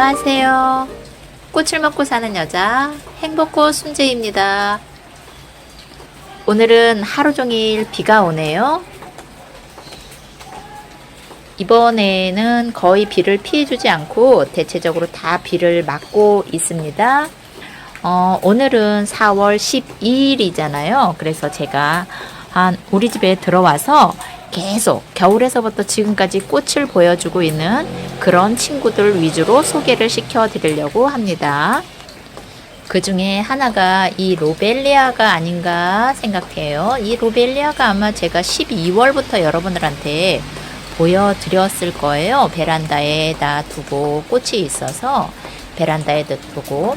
안녕하세요. 꽃을 먹고 사는 여자 행복꽃 순재입니다. 오늘은 하루 종일 비가 오네요. 이번에는 거의 비를 피해주지 않고 대체적으로 다 비를 막고 있습니다. 오늘은 4월 12일이잖아요. 그래서 제가 우리 집에 들어와서 계속 겨울에서부터 지금까지 꽃을 보여주고 있는 그런 친구들 위주로 소개를 시켜 드리려고 합니다. 그 중에 하나가 이 로벨리아가 아닌가 생각해요. 이 로벨리아가 아마 제가 12월부터 여러분들한테 보여드렸을 거예요. 베란다에다 두고 꽃이 있어서 베란다에 두고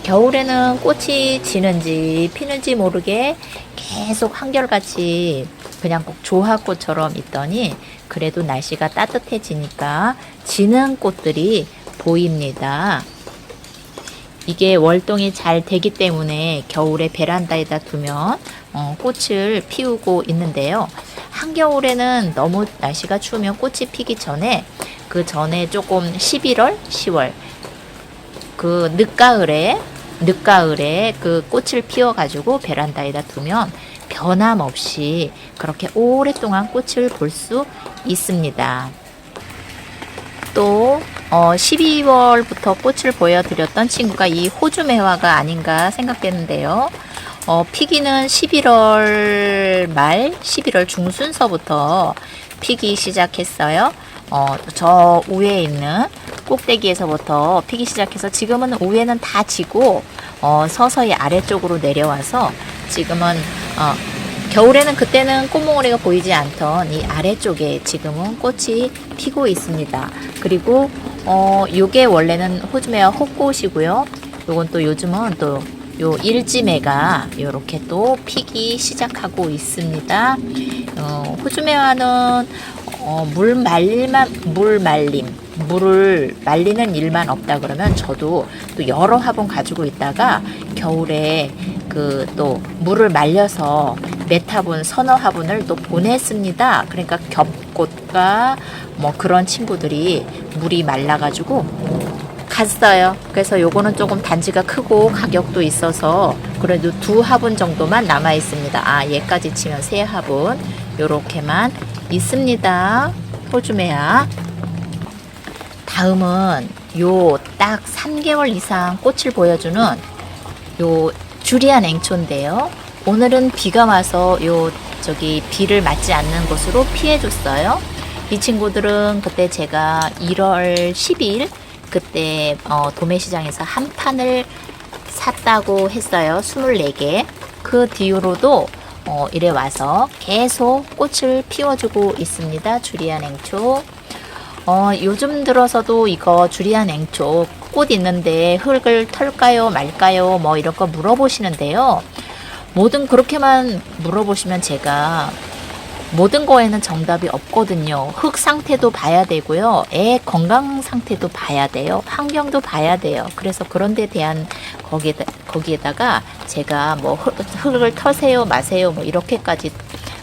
겨울에는 꽃이 지는지 피는지 모르게 계속 한결같이 그냥 꼭 조화꽃처럼 있더니 그래도 날씨가 따뜻해지니까 지는 꽃들이 보입니다. 이게 월동이 잘 되기 때문에 겨울에 베란다에다 두면 꽃을 피우고 있는데요. 한겨울에는 너무 날씨가 추우면 꽃이 피기 전에 그 전에 조금 11월, 10월 그 늦가을에 그 꽃을 피워가지고 베란다에다 두면 변함없이 그렇게 오랫동안 꽃을 볼 수 있습니다. 또 12월부터 꽃을 보여드렸던 친구가 이 호주매화가 아닌가 생각되는데요. 피기는 11월 말, 11월 중순서부터 피기 시작했어요. 저 위에 있는 꼭대기에서부터 피기 시작해서 지금은 위에는 다 지고 서서히 아래쪽으로 내려와서 지금은 겨울에는 그때는 꽃몽오리가 보이지 않던 이 아래쪽에 지금은 꽃이 피고 있습니다. 그리고 요게 원래는 호주매화 호꽃이고요. 요건 또 요즘은 또 요 일지매가 요렇게 또 피기 시작하고 있습니다. 호주매화는 물을 말리는 일만 없다 그러면 저도 또 여러 화분 가지고 있다가 겨울에 그 또 물을 말려서 몇 화분, 서너 화분을 또 보냈습니다. 그러니까 겹꽃과 뭐 그런 친구들이 물이 말라가지고 갔어요. 그래서 요거는 조금 단지가 크고 가격도 있어서 그래도 2화분 정도만 남아 있습니다. 얘까지 치면 3화분 요렇게만 있습니다. 호주매화. 다음은 요 딱 3개월 이상 꽃을 보여주는 요 주리안 앵초인데요. 오늘은 비가 와서 비를 맞지 않는 곳으로 피해줬어요. 이 친구들은 그때 제가 1월 12일 그때 도매시장에서 한 판을 샀다고 했어요. 24개. 그 뒤로도 이래 와서 계속 꽃을 피워주고 있습니다. 주리안 앵초. 요즘 들어서도 이거 주리안 앵초 꽃 있는데 흙을 털까요 말까요 뭐 이런 거 물어보시는데요. 뭐든 그렇게만 물어보시면 제가 모든 거에는 정답이 없거든요. 흙 상태도 봐야 되고요. 애 건강 상태도 봐야 돼요. 환경도 봐야 돼요. 그래서 그런 데 대한 거기에다가 제가 뭐 흙을 터세요 마세요 뭐 이렇게까지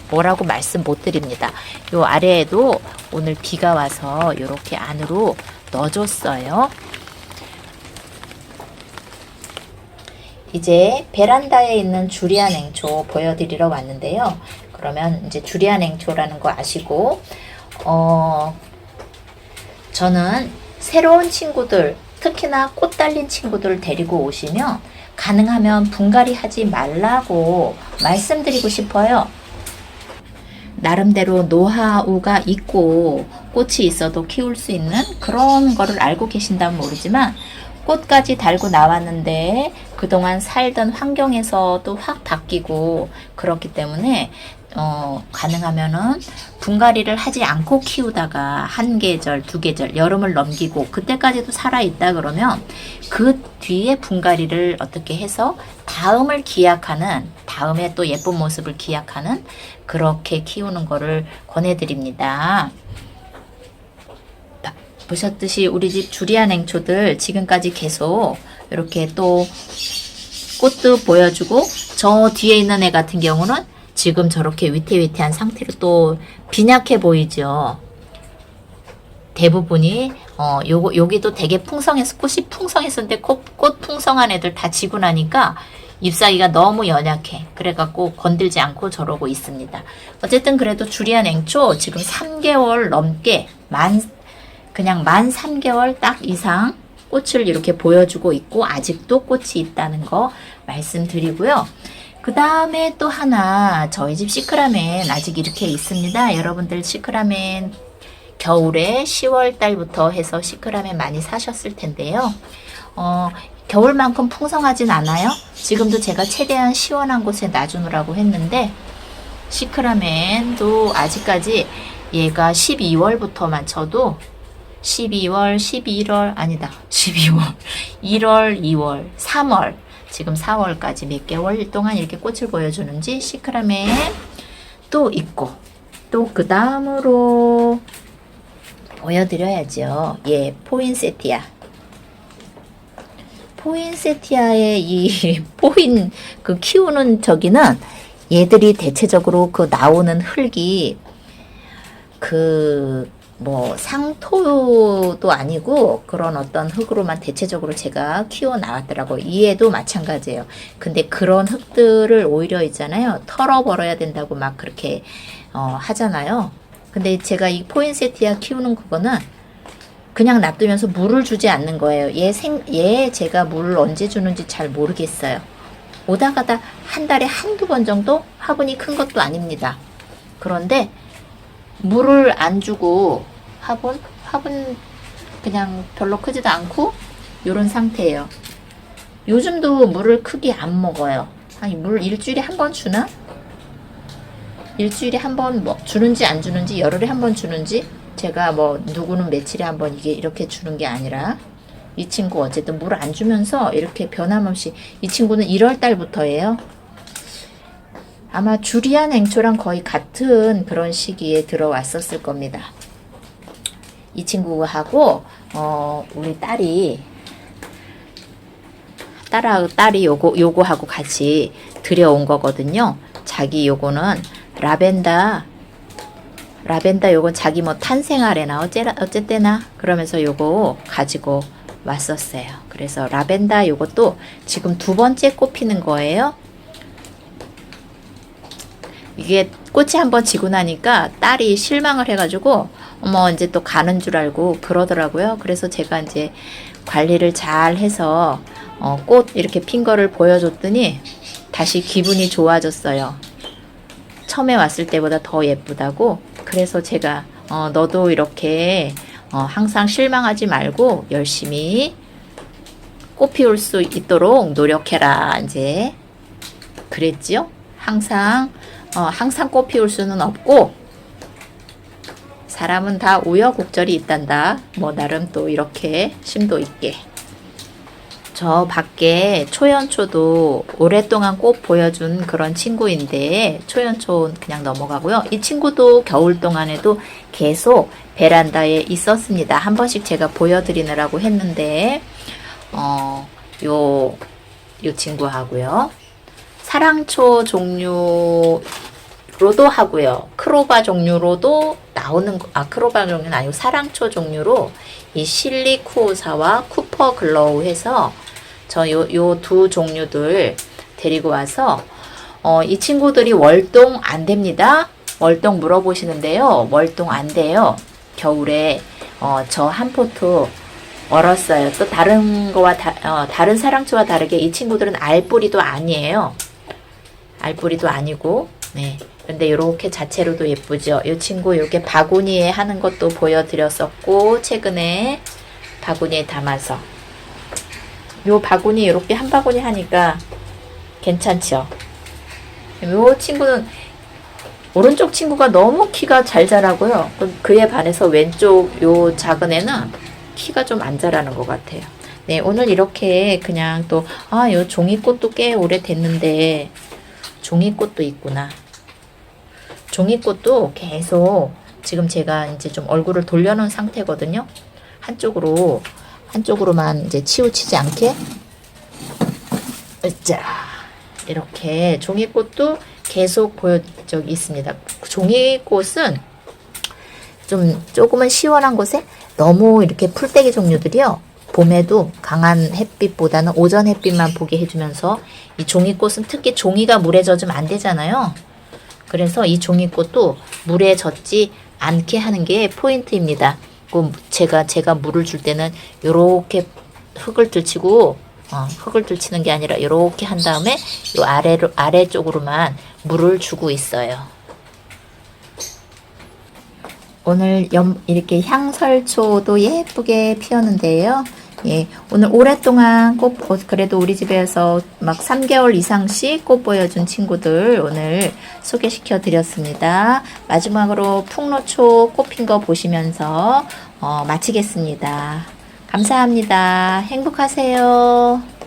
뭐라고 말씀 못 드립니다. 요 아래에도 오늘 비가 와서 이렇게 안으로 넣어줬어요. 이제 베란다에 있는 주리안 앵초 보여드리러 왔는데요. 그러면 이제 주리안 앵초라는 거 아시고 저는 새로운 친구들 특히나 꽃 달린 친구들 데리고 오시면 가능하면 분갈이 하지 말라고 말씀드리고 싶어요. 나름대로 노하우가 있고 꽃이 있어도 키울 수 있는 그런 거를 알고 계신다면 모르지만 꽃까지 달고 나왔는데 그동안 살던 환경에서도 확 바뀌고 그렇기 때문에 가능하면은 분갈이를 하지 않고 키우다가 한 계절, 두 계절, 여름을 넘기고 그때까지도 살아있다 그러면 그 뒤에 분갈이를 어떻게 해서 다음을 기약하는, 다음에 또 예쁜 모습을 기약하는 그렇게 키우는 거를 권해드립니다. 보셨듯이 우리 집 주리안 앵초들 지금까지 계속 이렇게 또 꽃도 보여주고 저 뒤에 있는 애 같은 경우는 지금 저렇게 위태위태한 상태로 또 빈약해 보이죠. 대부분이 여기도 되게 풍성해서 꽃이 풍성했었는데 꽃 풍성한 애들 다 지고 나니까 잎사귀가 너무 연약해. 그래갖고 건들지 않고 저러고 있습니다. 어쨌든 그래도 주리안 앵초 지금 3개월 넘게 그냥 만 3개월 딱 이상 꽃을 이렇게 보여주고 있고 아직도 꽃이 있다는 거 말씀드리고요. 그 다음에 또 하나 저희 집 시크라멘 아직 이렇게 있습니다. 여러분들 시크라멘 겨울에 10월 달부터 해서 시크라멘 많이 사셨을 텐데요. 겨울만큼 풍성하진 않아요. 지금도 제가 최대한 시원한 곳에 놔주느라고 했는데 시크라멘도 아직까지 얘가 12월부터만 쳐도 12월, 11월 아니다. 12월, 1월, 2월, 3월 지금 4월까지 몇 개월 동안 이렇게 꽃을 보여주는지 시크라멘 또 있고 또 그 다음으로 보여드려야죠. 예, 포인세티아. 포인세티아의 이 포인 그 키우는 저기는 얘들이 대체적으로 그 나오는 흙이 그 뭐 상토도 아니고 그런 어떤 흙으로만 대체적으로 제가 키워 나왔더라고요. 이에도 마찬가지예요. 근데 그런 흙들을 오히려 있잖아요. 털어버려야 된다고 막 그렇게 하잖아요. 근데 제가 이 포인세티아 키우는 그거는 그냥 놔두면서 물을 주지 않는 거예요. 얘 제가 물을 언제 주는지 잘 모르겠어요. 오다 가다 한 달에 한두 번 정도? 화분이 큰 것도 아닙니다. 그런데 물을 안 주고 화분 그냥 별로 크지도 않고 요런 상태예요. 요즘도 물을 크게 안 먹어요. 아니 물 일주일에 한 번 주나? 일주일에 한 번 뭐 주는지 안 주는지 열흘에 한 번 주는지 제가 뭐 누구는 며칠에 한 번 이게 이렇게 주는 게 아니라 이 친구 어쨌든 물 안 주면서 이렇게 변함없이 이 친구는 1월 달부터예요. 아마 주리안 앵초랑 거의 같은 그런 시기에 들어왔었을 겁니다. 이 친구하고 우리 딸이 요거하고 같이 들여온 거거든요. 자기 요거는 라벤더 요건 자기 뭐 탄생하래나 어쨌대나 그러면서 요거 가지고 왔었어요. 그래서 라벤더 요것도 지금 2번째 꽃 피는 거예요. 이게 꽃이 한번 지고 나니까 딸이 실망을 해가지고 이제 또 가는 줄 알고 그러더라고요. 그래서 제가 이제 관리를 잘 해서 꽃 이렇게 핀 거를 보여줬더니 다시 기분이 좋아졌어요. 처음에 왔을 때보다 더 예쁘다고. 그래서 제가 너도 이렇게 항상 실망하지 말고 열심히 꽃 피울 수 있도록 노력해라 이제 그랬지요. 항상 꽃 피울 수는 없고 사람은 다 우여곡절이 있단다. 뭐 나름 또 이렇게 심도 있게. 저 밖에 초연초도 오랫동안 꽃 보여준 그런 친구인데 초연초 그냥 넘어가고요. 이 친구도 겨울 동안에도 계속 베란다에 있었습니다. 한 번씩 제가 보여드리느라고 했는데 요 친구하고요. 사랑초 종류로도 하고요. 크로바 종류로도 나오는 크로바 종류는 아니고 사랑초 종류로 이 실리쿠오사와 쿠퍼 글로우 해서 저 요 두 종류들 데리고 와서 이 친구들이 월동 안 됩니다. 월동 물어보시는데요. 월동 안 돼요. 겨울에 저 한 포트 얼었어요. 또 다른 거와 다른 사랑초와 다르게 이 친구들은 알뿌리도 아니에요. 알뿌리도 아니고 네. 근데 이렇게 자체로도 예쁘죠. 이 친구 이렇게 바구니에 하는 것도 보여드렸었고 최근에 바구니에 담아서 요 바구니 이렇게 한 바구니 하니까 괜찮죠. 요 친구는 오른쪽 친구가 너무 키가 잘 자라고요. 그에 반해서 왼쪽 요 작은 애는 키가 좀 안 자라는 것 같아요. 네, 오늘 이렇게 그냥 또 요 종이꽃도 꽤 오래됐는데 종이꽃도 있구나. 종이꽃도 계속 지금 제가 이제 좀 얼굴을 돌려놓은 상태거든요. 한쪽으로만 이제 치우치지 않게. 자, 이렇게 종이꽃도 계속 있습니다. 종이꽃은 조금은 시원한 곳에 너무 이렇게 풀떼기 종류들이요. 봄에도 강한 햇빛보다는 오전 햇빛만 보게 해주면서 이 종이꽃은 특히 종이가 물에 젖으면 안 되잖아요. 그래서 이 종이꽃도 물에 젖지 않게 하는 게 포인트입니다. 제가 물을 줄 때는 요렇게 흙을 들치고 흙을 들치는 게 아니라 요렇게 한 다음에 요 아래쪽으로만 물을 주고 있어요. 오늘 이렇게 향설초도 예쁘게 피었는데요. 예, 오늘 오랫동안 그래도 우리 집에서 막 3개월 이상씩 꽃 보여준 친구들 오늘 소개시켜 드렸습니다. 마지막으로 풍로초 꽃 핀 거 보시면서 마치겠습니다. 감사합니다. 행복하세요.